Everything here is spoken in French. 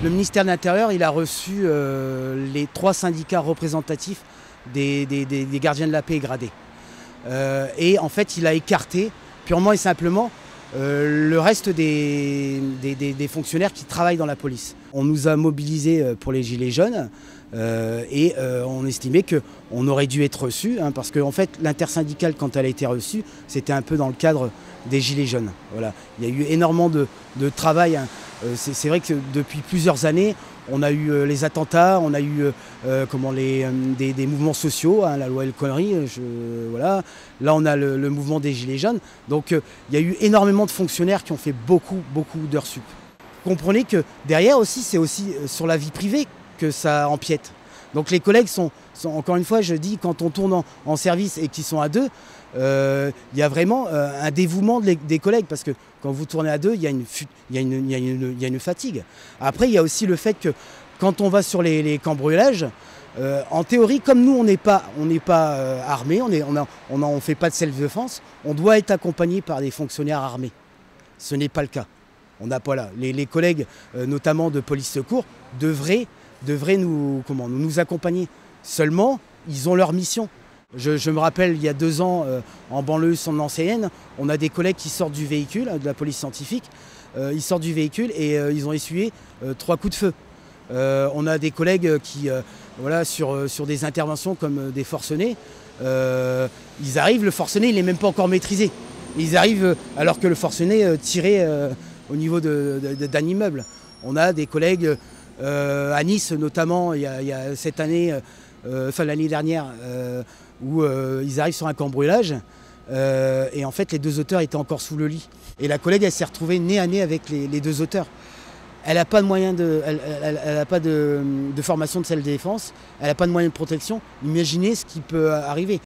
Le ministère de l'Intérieur, il a reçu les 3 syndicats représentatifs des gardiens de la paix gradés. Et en fait, il a écarté purement et simplement le reste des fonctionnaires qui travaillent dans la police. On nous a mobilisés pour les Gilets jaunes et on estimait qu'on aurait dû être reçus, parce qu'en fait, l'intersyndicale, quand elle a été reçue, c'était un peu dans le cadre des Gilets jaunes. Voilà. Il y a eu énormément de travail. C'est vrai que depuis plusieurs années, on a eu les attentats, on a eu des mouvements sociaux, la loi El Khomri, voilà. Là, on a le mouvement des Gilets jaunes. Donc, il y a eu énormément de fonctionnaires qui ont fait beaucoup d'heures sup. Comprenez que derrière aussi, c'est aussi sur la vie privée que ça empiète. Donc les collègues sont encore une fois, je dis, quand on tourne en service et qu'ils sont à deux, il y a vraiment un dévouement des collègues, parce que quand vous tournez à deux, il y a une fatigue. Après, il y a aussi le fait que quand on va sur les cambriolages, en théorie, comme nous, on n'est pas armés, on ne fait pas de self-défense, on doit être accompagné par des fonctionnaires armés. Ce n'est pas le cas. On n'a pas là. Les collègues, notamment de police secours, devraient nous accompagner. Seulement, ils ont leur mission. Je me rappelle, il y a 2 ans, en banlieue nancéenne, on a des collègues qui sortent du véhicule, de la police scientifique. Ils sortent du véhicule et ils ont essuyé 3 coups de feu. On a des collègues qui, sur des interventions comme des forcenés, ils arrivent, le forcené, il n'est même pas encore maîtrisé. Ils arrivent alors que le forcené tirait au niveau d'un immeuble. On a des collègues à Nice notamment, il y a cette année, l'année dernière, où ils arrivent sur un cambriolage et en fait les 2 auteurs étaient encore sous le lit. Et la collègue, elle s'est retrouvée nez à nez avec les 2 auteurs. Elle n'a pas de moyens elle n'a pas de formation de self-défense, elle n'a pas de moyens de protection. Imaginez ce qui peut arriver.